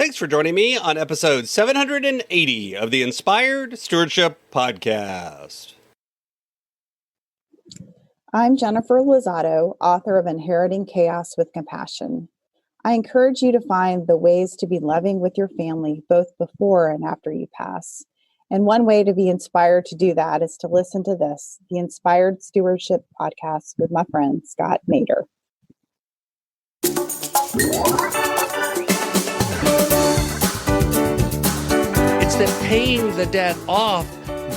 Thanks for joining me on episode 780 of the Inspired Stewardship Podcast. I'm Jennifer Lozado, author of Inheriting Chaos with Compassion. I encourage you to find the ways to be loving with your family, both before and after you pass. And one way to be inspired to do that is to listen to this, the Inspired Stewardship Podcast with my friend, Scott Mader. It's that paying the debt off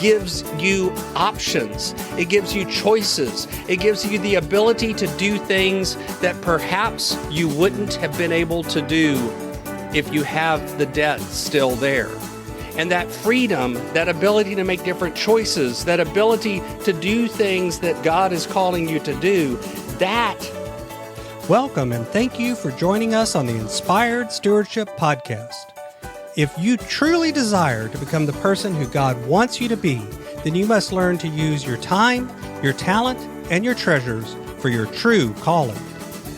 gives you options. It gives you choices. It gives you the ability to do things that perhaps you wouldn't have been able to do if you have the debt still there. And that freedom, that ability to make different choices, that ability to do things that God is calling you to do, that. Welcome and thank you for joining us on the Inspired Stewardship Podcast. If you truly desire to become the person who God wants you to be, then you must learn to use your time, your talent, and your treasures for your true calling.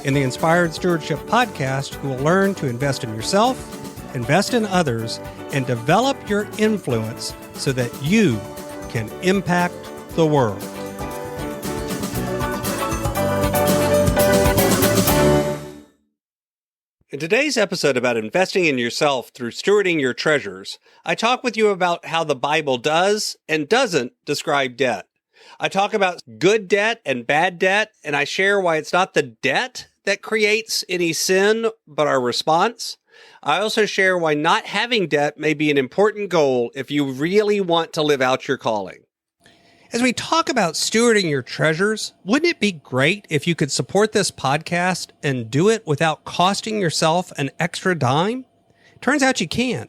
In the Inspired Stewardship Podcast, you will learn to invest in yourself, invest in others, and develop your influence so that you can impact the world. In today's episode about investing in yourself through stewarding your treasures, I talk with you about how the Bible does and doesn't describe debt. I talk about good debt and bad debt, and I share why it's not the debt that creates any sin, but our response. I also share why not having debt may be an important goal if you really want to live out your calling. As we talk about stewarding your treasures, wouldn't it be great if you could support this podcast and do it without costing yourself an extra dime? Turns out you can.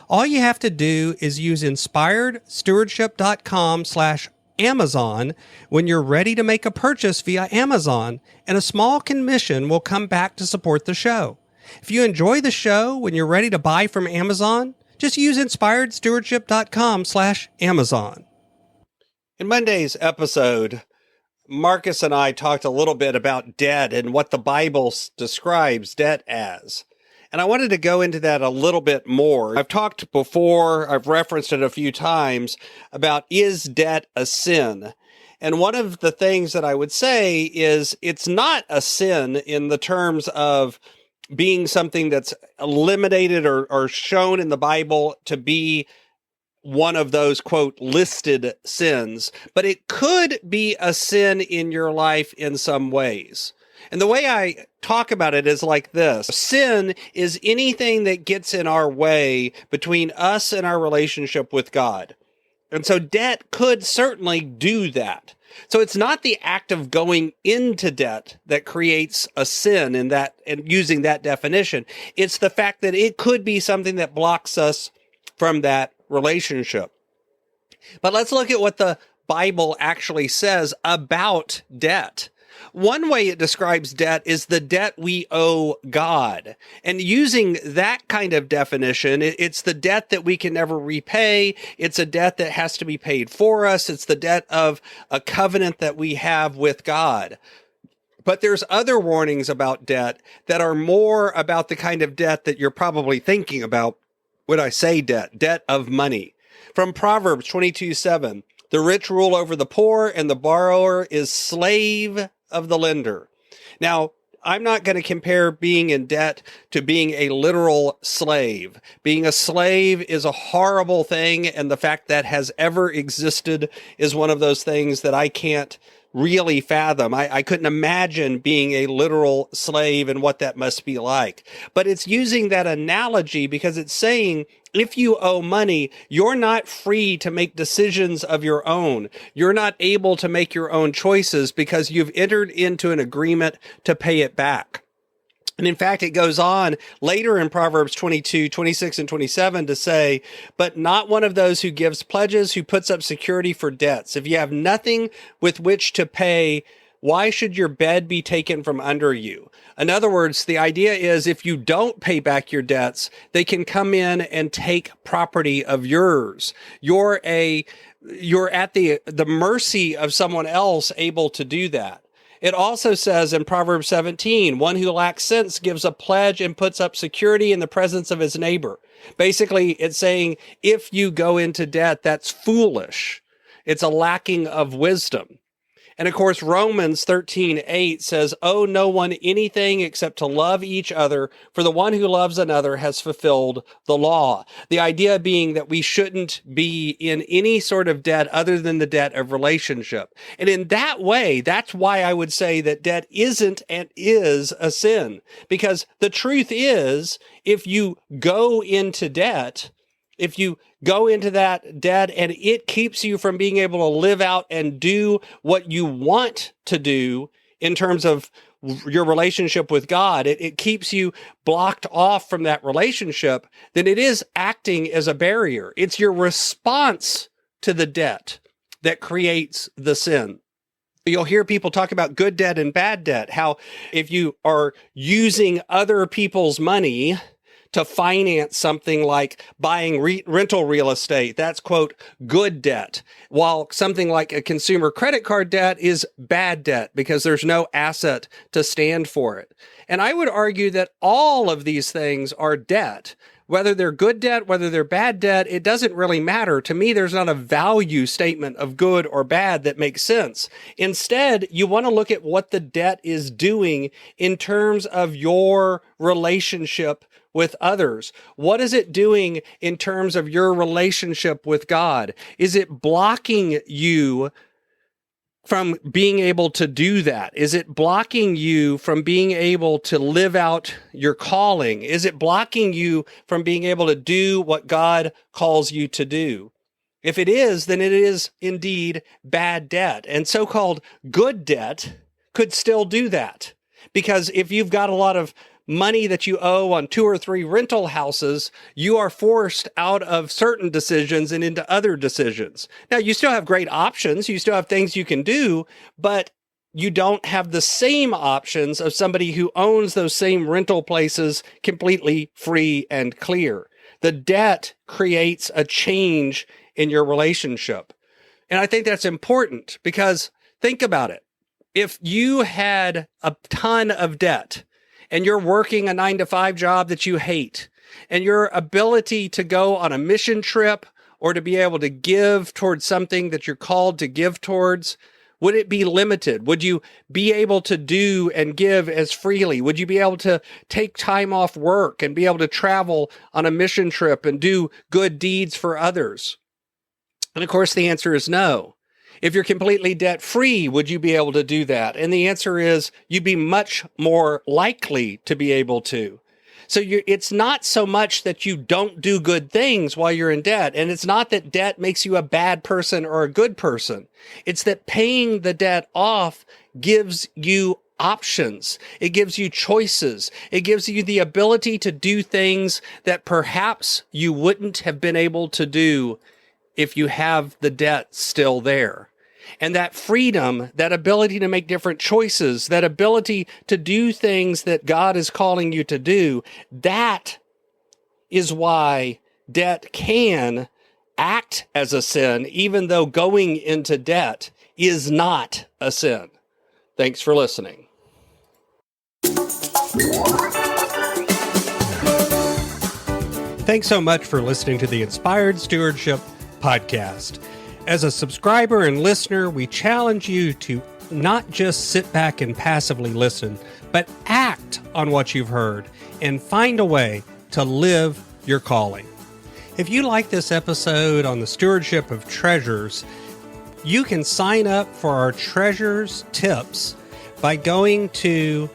All you have to do is use inspiredstewardship.com/Amazon when you're ready to make a purchase via Amazon, and a small commission will come back to support the show. If you enjoy the show when you're ready to buy from Amazon, just use inspiredstewardship.com/Amazon. In Monday's episode, Marcus and I talked a little bit about debt and what the Bible describes debt as. And I wanted to go into that a little bit more. I've talked before, I've referenced it a few times, about is debt a sin? And one of the things that I would say is it's not a sin in the terms of being something that's eliminated or shown in the Bible to be one of those, quote, listed sins, but it could be a sin in your life in some ways. And the way I talk about it is like this. Sin is anything that gets in our way between us and our relationship with God. And so debt could certainly do that. So it's not the act of going into debt that creates a sin in that, and using that definition. It's the fact that it could be something that blocks us from that relationship. But let's look at what the Bible actually says about debt. One way it describes debt is the debt we owe God. And using that kind of definition, it's the debt that we can never repay. It's a debt that has to be paid for us. It's the debt of a covenant that we have with God. But there's other warnings about debt that are more about the kind of debt that you're probably thinking about when I say debt, debt of money. From Proverbs 22:7, the rich rule over the poor and the borrower is slave of the lender. Now, I'm not going to compare being in debt to being a literal slave. Being a slave is a horrible thing, and the fact that has ever existed is one of those things that I can't really fathom. I couldn't imagine being a literal slave and what that must be like. But it's using that analogy because it's saying if you owe money, you're not free to make decisions of your own. You're not able to make your own choices because you've entered into an agreement to pay it back. And in fact, it goes on later in Proverbs 22:26 and 27 to say, but not one of those who gives pledges, who puts up security for debts. If you have nothing with which to pay, why should your bed be taken from under you? In other words, the idea is if you don't pay back your debts, they can come in and take property of yours. You're at the mercy of someone else able to do that. It also says in Proverbs 17, one who lacks sense gives a pledge and puts up security in the presence of his neighbor. Basically, it's saying if you go into debt, that's foolish. It's a lacking of wisdom. And of course, Romans 13:8 says, owe no one anything except to love each other, for the one who loves another has fulfilled the law. The idea being that we shouldn't be in any sort of debt other than the debt of relationship. And in that way, that's why I would say that debt isn't and is a sin. Because the truth is, if you go into debt, if you go into that debt and it keeps you from being able to live out and do what you want to do in terms of your relationship with God, it keeps you blocked off from that relationship, then it is acting as a barrier. It's your response to the debt that creates the sin. You'll hear people talk about good debt and bad debt, how if you are using other people's money to finance something like buying rental real estate, that's, quote, good debt, while something like a consumer credit card debt is bad debt because there's no asset to stand for it. And I would argue that all of these things are debt. Whether they're good debt, whether they're bad debt, it doesn't really matter. To me, there's not a value statement of good or bad that makes sense. Instead, you want to look at what the debt is doing in terms of your relationship with others. What is it doing in terms of your relationship with God? Is it blocking you from being able to do that? Is it blocking you from being able to live out your calling? Is it blocking you from being able to do what God calls you to do? If it is, then it is indeed bad debt. And so-called good debt could still do that. Because if you've got a lot of money that you owe on 2 or 3 rental houses, you are forced out of certain decisions and into other decisions. Now, you still have great options. You still have things you can do, but you don't have the same options of somebody who owns those same rental places completely free and clear. The debt creates a change in your relationship. And I think that's important because think about it. If you had a ton of debt, and you're working a 9-to-5 job that you hate, and your ability to go on a mission trip or to be able to give towards something that you're called to give towards, would it be limited? Would you be able to do and give as freely? Would you be able to take time off work and be able to travel on a mission trip and do good deeds for others? And of course, the answer is no. If you're completely debt-free, would you be able to do that? And the answer is you'd be much more likely to be able to. So it's not so much that you don't do good things while you're in debt. And it's not that debt makes you a bad person or a good person. It's that paying the debt off gives you options. It gives you choices. It gives you the ability to do things that perhaps you wouldn't have been able to do if you have the debt still there. And that freedom, that ability to make different choices, that ability to do things that God is calling you to do, that is why debt can act as a sin, even though going into debt is not a sin. Thanks for listening. Thanks so much for listening to the Inspired Stewardship podcast. As a subscriber and listener, we challenge you to not just sit back and passively listen, but act on what you've heard and find a way to live your calling. If you like this episode on the stewardship of treasures, you can sign up for our treasures tips by going to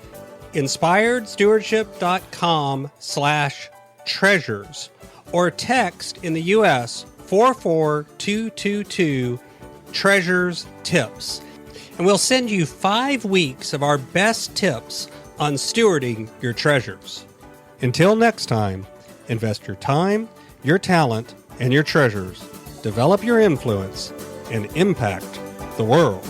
inspiredstewardship.com/treasures or text in the U.S. 44222 treasures tips. And we'll send you 5 weeks of our best tips on stewarding your treasures. Until next time, invest your time, your talent, and your treasures. Develop your influence and impact the world.